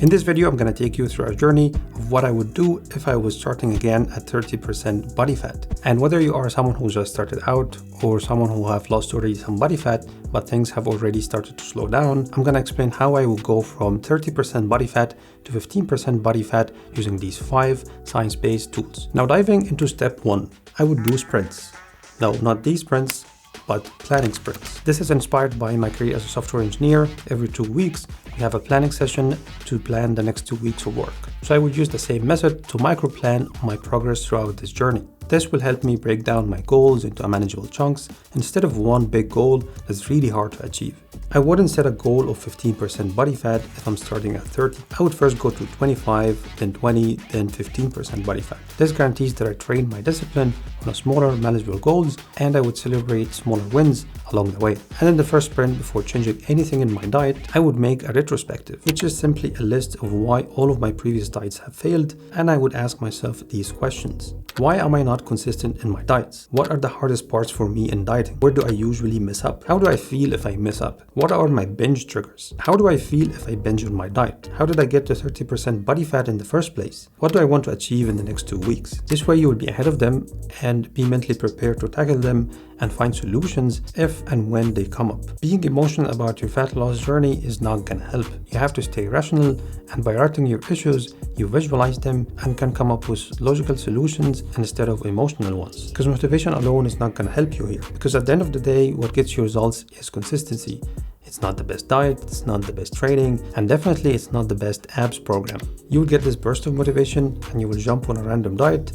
In this video, I'm going to take you through a journey of what I would do if I was starting again at 30% body fat. And whether you are someone who just started out or someone who have lost already some body fat, but things have already started to slow down, I'm going to explain how I will go from 30% body fat to 15% body fat using these 5 science-based tools. Now diving into step 1, I would do sprints. No, not these sprints, but planning sprints. This is inspired by my career as a software engineer. Every 2 weeks, we have a planning session to plan the next 2 weeks of work. So I would use the same method to micro-plan my progress throughout this journey. This will help me break down my goals into manageable chunks instead of one big goal that's really hard to achieve. I wouldn't set a goal of 15% body fat if I'm starting at 30. I would first go to 25, then 20, then 15% body fat. This guarantees that I train my discipline on a smaller manageable goals, and I would celebrate smaller wins along the way. And in the first sprint, before changing anything in my diet, I would make a retrospective, which is simply a list of why all of my previous diets have failed, and I would ask myself these questions. Why am I not consistent in my diets? What are the hardest parts for me in dieting? Where do I usually mess up? How do I feel if I mess up? What are my binge triggers? How do I feel if I binge on my diet? How did I get to 30% body fat in the first place? What do I want to achieve in the next 2 weeks? This way you will be ahead of them and be mentally prepared to tackle them and find solutions if and when they come up. Being emotional about your fat loss journey is not gonna help. You have to stay rational, and by writing your issues, you visualize them and can come up with logical solutions instead of emotional ones. Because motivation alone is not gonna help you here. Because at the end of the day, what gets you results is consistency. It's not the best diet, it's not the best training, and definitely it's not the best abs program. You will get this burst of motivation and you will jump on a random diet,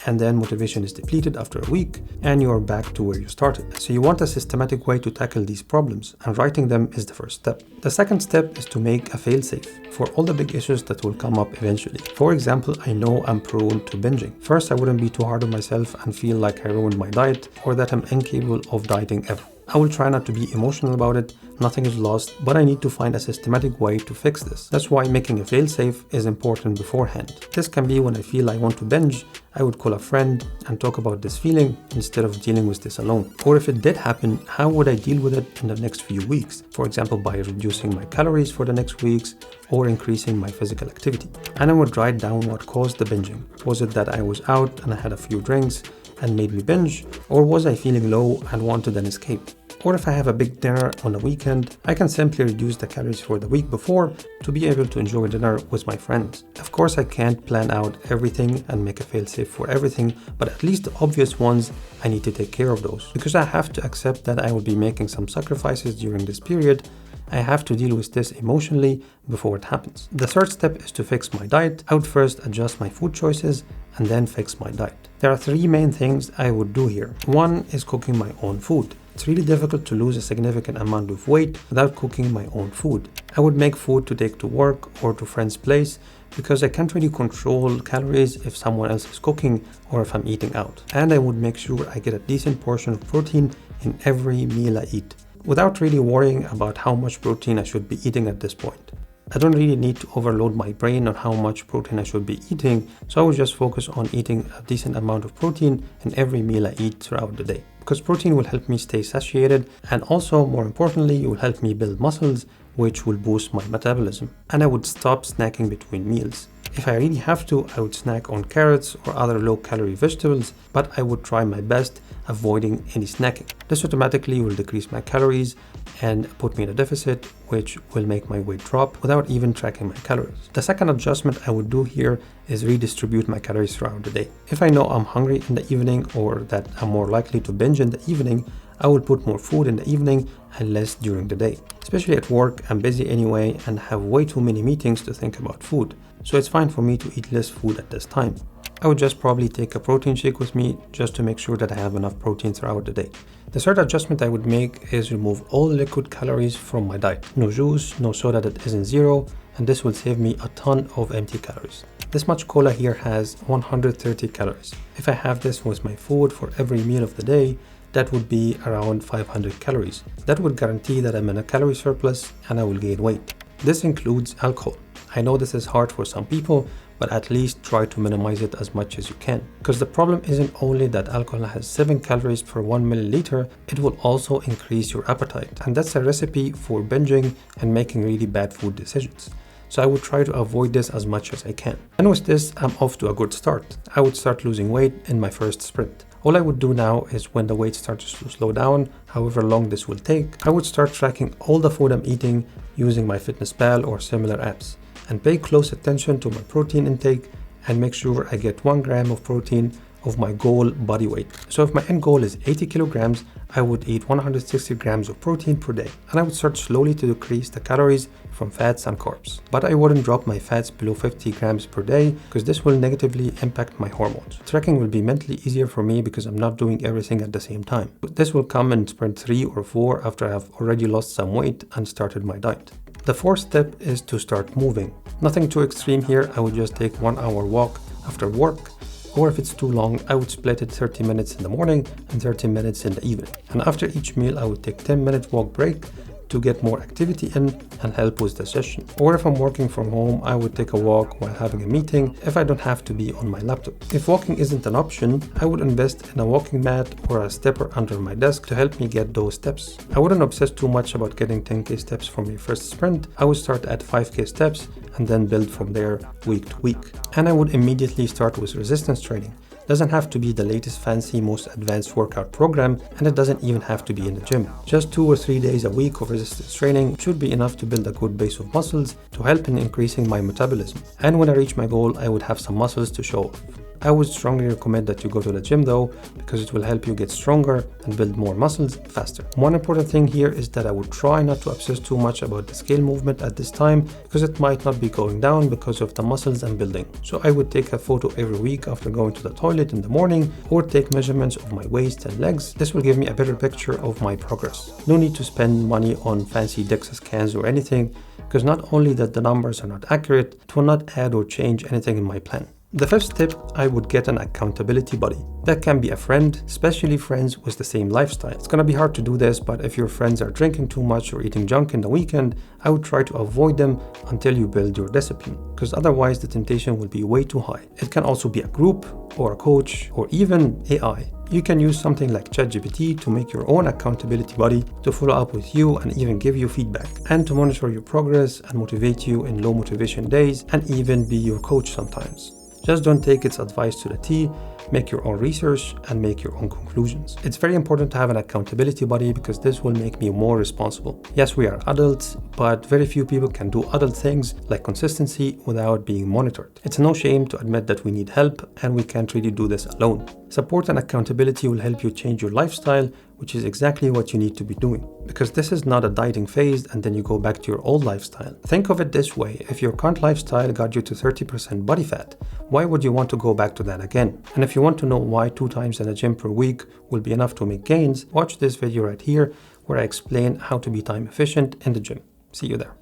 and then motivation is depleted after a week and you are back to where you started. So you want a systematic way to tackle these problems, and writing them is the first step. The second step is to make a failsafe for all the big issues that will come up eventually. For example, I know I'm prone to binging. First, I wouldn't be too hard on myself and feel like I ruined my diet or that I'm incapable of dieting ever. I will try not to be emotional about it. Nothing is lost, but I need to find a systematic way to fix this. That's why making a failsafe is important beforehand. This can be when I feel I want to binge, I would call a friend and talk about this feeling instead of dealing with this alone. Or if it did happen, how would I deal with it in the next few weeks? For example, by reducing my calories for the next weeks or increasing my physical activity. And I would write down what caused the binging. Was it that I was out and I had a few drinks and made me binge? Or was I feeling low and wanted an escape? Or if I have a big dinner on a weekend, I can simply reduce the calories for the week before to be able to enjoy dinner with my friends. Of course, I can't plan out everything and make a failsafe for everything, but at least the obvious ones, I need to take care of those. Because I have to accept that I will be making some sacrifices during this period. I have to deal with this emotionally before it happens. The third step is to fix my diet. I would first adjust my food choices and then fix my diet. There are 3 main things I would do here. One is cooking my own food. It's really difficult to lose a significant amount of weight without cooking my own food. I would make food to take to work or to friends' place because I can't really control calories if someone else is cooking or if I'm eating out. And I would make sure I get a decent portion of protein in every meal I eat, without really worrying about how much protein I should be eating at this point. I don't really need to overload my brain on how much protein I should be eating, so I would just focus on eating a decent amount of protein in every meal I eat throughout the day. Because protein will help me stay satiated, and also, more importantly, it will help me build muscles, which will boost my metabolism. And I would stop snacking between meals. If I really have to, I would snack on carrots or other low-calorie vegetables, but I would try my best avoiding any snacking. This automatically will decrease my calories and put me in a deficit, which will make my weight drop without even tracking my calories. The second adjustment I would do here is redistribute my calories throughout the day. If I know I'm hungry in the evening or that I'm more likely to binge in the evening, I will put more food in the evening and less during the day. Especially at work, I'm busy anyway and have way too many meetings to think about food, so it's fine for me to eat less food at this time. I would just probably take a protein shake with me just to make sure that I have enough protein throughout the day. The third adjustment I would make is remove all liquid calories from my diet. No juice, no soda that isn't zero, and this will save me a ton of empty calories. This much cola here has 130 calories. If I have this with my food for every meal of the day, that would be around 500 calories. That would guarantee that I'm in a calorie surplus and I will gain weight. This includes alcohol. I know this is hard for some people, but at least try to minimize it as much as you can. Because the problem isn't only that alcohol has 7 calories per 1 milliliter, it will also increase your appetite. And that's a recipe for binging and making really bad food decisions. So I would try to avoid this as much as I can. And with this, I'm off to a good start. I would start losing weight in my first sprint. All I would do now is when the weight starts to slow down, however long this will take, I would start tracking all the food I'm eating using MyFitnessPal or similar apps, and pay close attention to my protein intake and make sure I get 1 gram of protein of my goal body weight. So if my end goal is 80 kilograms, I would eat 160 grams of protein per day. And I would start slowly to decrease the calories from fats and carbs. But I wouldn't drop my fats below 50 grams per day because this will negatively impact my hormones. Tracking will be mentally easier for me because I'm not doing everything at the same time. But this will come in sprint 3 or 4 after I have already lost some weight and started my diet. The fourth step is to start moving. Nothing too extreme here. I would just take 1 hour walk after work, or if it's too long, I would split it 30 minutes in the morning and 30 minutes in the evening. And after each meal, I would take 10-minute walk break to get more activity in and help with digestion. Or if I'm working from home, I would take a walk while having a meeting if I don't have to be on my laptop. If walking isn't an option, I would invest in a walking mat or a stepper under my desk to help me get those steps. I wouldn't obsess too much about getting 10K steps for my first sprint. I would start at 5K steps and then build from there week to week. And I would immediately start with resistance training. Doesn't have to be the latest fancy, most advanced workout program, and it doesn't even have to be in the gym. Just 2 or 3 days a week of resistance training should be enough to build a good base of muscles to help in increasing my metabolism. And when I reach my goal, I would have some muscles to show off. I would strongly recommend that you go to the gym though, because it will help you get stronger and build more muscles faster. One important thing here is that I would try not to obsess too much about the scale movement at this time, because it might not be going down because of the muscles I'm building. So I would take a photo every week after going to the toilet in the morning, or take measurements of my waist and legs. This will give me a better picture of my progress. No need to spend money on fancy DEXA scans or anything, because not only that the numbers are not accurate, it will not add or change anything in my plan. The fifth tip, I would get an accountability buddy. That can be a friend, especially friends with the same lifestyle. It's gonna be hard to do this, but if your friends are drinking too much or eating junk in the weekend, I would try to avoid them until you build your discipline, because otherwise the temptation will be way too high. It can also be a group or a coach or even AI. You can use something like ChatGPT to make your own accountability buddy to follow up with you and even give you feedback, and to monitor your progress and motivate you in low motivation days, and even be your coach sometimes. Just don't take its advice to the T, make your own research and make your own conclusions. It's very important to have an accountability buddy because this will make me more responsible. Yes, we are adults, but very few people can do adult things like consistency without being monitored. It's no shame to admit that we need help and we can't really do this alone. Support and accountability will help you change your lifestyle, which is exactly what you need to be doing. Because this is not a dieting phase and then you go back to your old lifestyle. Think of it this way: if your current lifestyle got you to 30% body fat, why would you want to go back to that again? And if you want to know why 2 times in the gym per week will be enough to make gains, watch this video right here where I explain how to be time efficient in the gym. See you there.